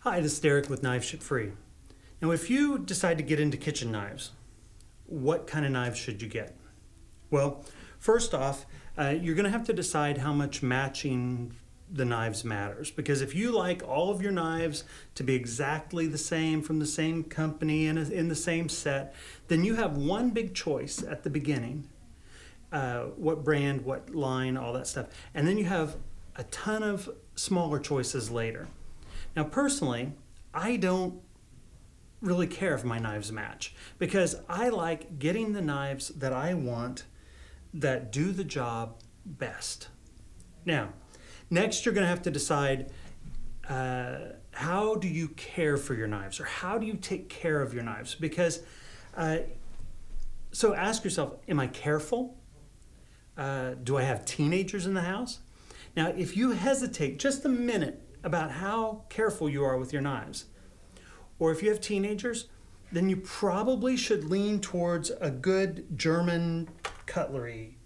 Hi, this is Derek with Knife Ship Free. Now, if you decide to get into kitchen knives, what kind of knives should you get? Well, first off, you're going to have to decide how much matching the knives matters. Because if you like all of your knives to be exactly the same from the same company and in the same set, then you have one big choice at the beginning. What brand, what line, all that stuff. And then you have a ton of smaller choices later. Now, personally, I don't really care if my knives match because I like getting the knives that I want that do the job best. Now, next you're going to have to decide how do you care for your knives, or how do you take care of your knives? Because, so ask yourself, am I careful? Do I have teenagers in the house? Now, if you hesitate just a minute about how careful you are with your knives, or if you have teenagers, then you probably should lean towards a good German cutlery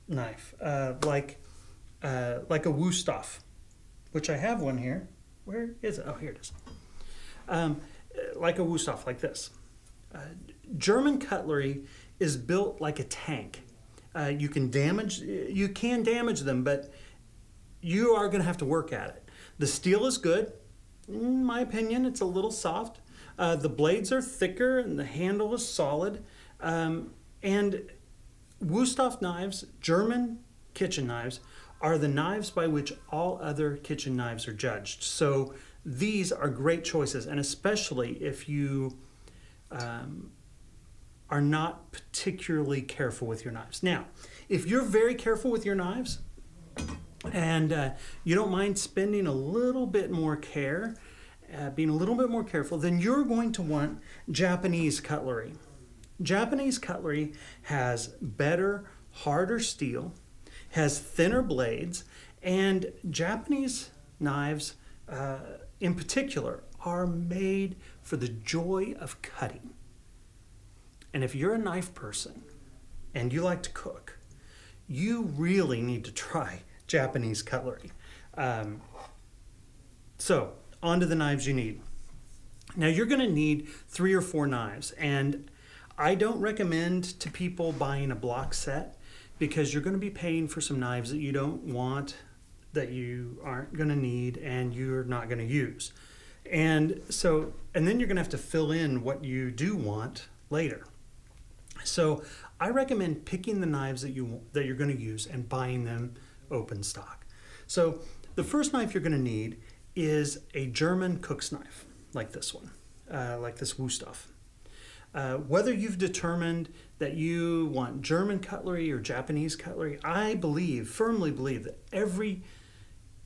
knife, like a Wüsthof, which I have one here. Where is it? Oh, here it is. Like a Wüsthof, like this. German cutlery is built like a tank. You can damage them, but you are going to have to work at it. The steel is good. In my opinion, it's a little soft. The blades are thicker and the handle is solid. And Wüsthof knives, German kitchen knives, are the knives by which all other kitchen knives are judged. So these are great choices, and especially if you are not particularly careful with your knives. Now, if you're very careful with your knives, and you don't mind spending a little bit more care, being a little bit more careful, then you're going to want Japanese cutlery. Japanese cutlery has better, harder steel, has thinner blades, and Japanese knives in particular are made for the joy of cutting. And if you're a knife person and you like to cook, you really need to try Japanese cutlery. So, on to the knives you need. Now, you're going to need 3 or 4 knives, and I don't recommend to people buying a block set because you're going to be paying for some knives that you don't want, that you aren't going to need, and you're not going to use. And then you're going to have to fill in what you do want later. So, I recommend picking the knives that you're going to use and buying them open stock. So the first knife you're going to need is a German cook's knife, like this one, like this Wüsthof. Whether you've determined that you want German cutlery or Japanese cutlery, I firmly believe that every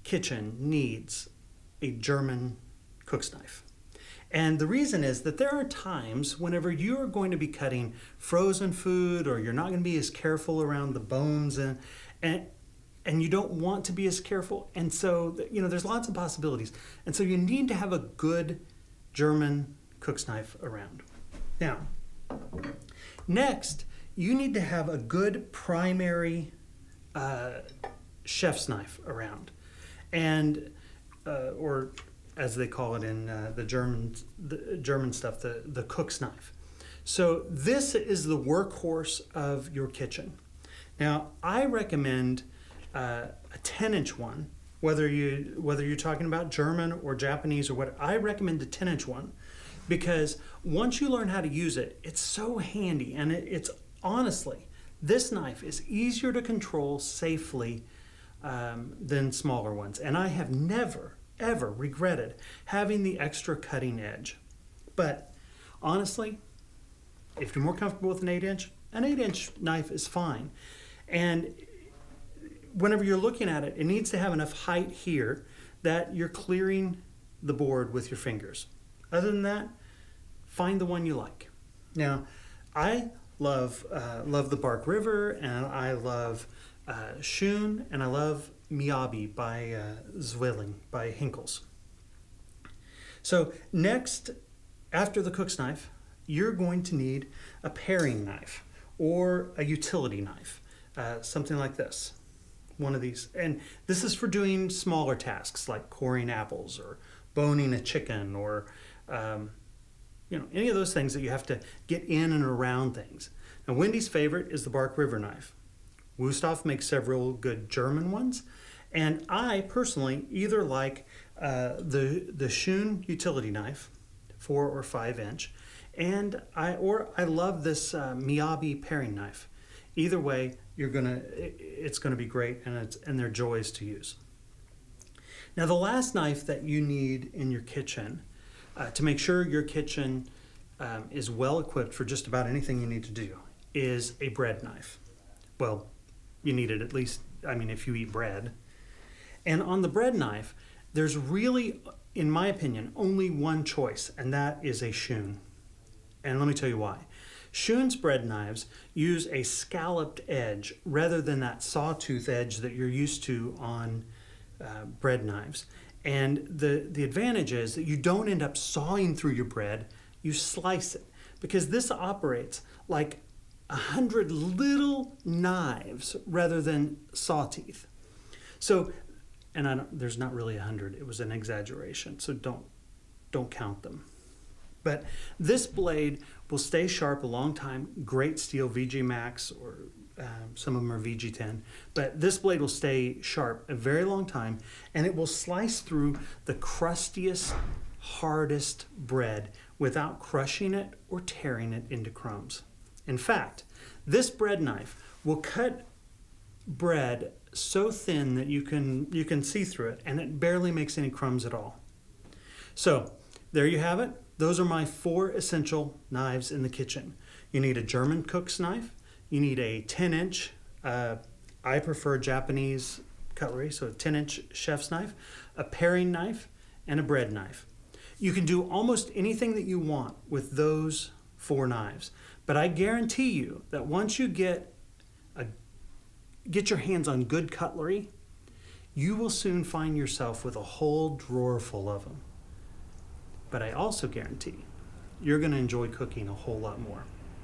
kitchen needs a German cook's knife. And the reason is that there are times whenever you're going to be cutting frozen food, or you're not going to be as careful around the bones, and you don't want to be as careful. And so, there's lots of possibilities. And so you need to have a good German cook's knife around. Now, next, you need to have a good primary chef's knife around. And, or as they call it in the German stuff, the cook's knife. So this is the workhorse of your kitchen. Now, I recommend a 10-inch one, whether you're talking about German or Japanese or what. I recommend a 10-inch one because once you learn how to use it, it's so handy, and it's honestly, this knife is easier to control safely than smaller ones. And I have never, ever regretted having the extra cutting edge. But honestly, if you're more comfortable with an 8-inch knife is fine. And whenever you're looking at it, it needs to have enough height here that you're clearing the board with your fingers. Other than that, find the one you like. Now, I love the Bark River, and I love Schön, and I love Miyabi by Zwilling, by Hinkels. So next, after the cook's knife, you're going to need a paring knife or a utility knife, something like this. One of these, and this is for doing smaller tasks like coring apples or boning a chicken or any of those things that you have to get in and around things. Now, Wendy's favorite is the Bark River knife. Wusthof makes several good German ones, and I personally either like the Schoen utility knife, 4 or 5 inch, and I love this Miyabi paring knife. Either way, it's gonna be great, and they're joys to use. Now, the last knife that you need in your kitchen to make sure your kitchen is well equipped for just about anything you need to do is a bread knife. Well, you need it at least, if you eat bread. And on the bread knife, there's really, in my opinion, only one choice, and that is a Schoen. And let me tell you why. Schoen's bread knives use a scalloped edge rather than that sawtooth edge that you're used to on bread knives. And the advantage is that you don't end up sawing through your bread, you slice it. Because this operates like 100 little knives rather than saw teeth. So, and there's not really 100, it was an exaggeration, so don't count them. But this blade will stay sharp a long time. Great steel, VG Max, or some of them are VG10. But this blade will stay sharp a very long time, and it will slice through the crustiest, hardest bread without crushing it or tearing it into crumbs. In fact, this bread knife will cut bread so thin that you can see through it, and it barely makes any crumbs at all. So there you have it. Those are my 4 essential knives in the kitchen. You need a German cook's knife. You need a 10-inch, I prefer Japanese cutlery, so a 10-inch chef's knife, a paring knife, and a bread knife. You can do almost anything that you want with those 4 knives, but I guarantee you that once you get your hands on good cutlery, you will soon find yourself with a whole drawer full of them. But I also guarantee you're going to enjoy cooking a whole lot more.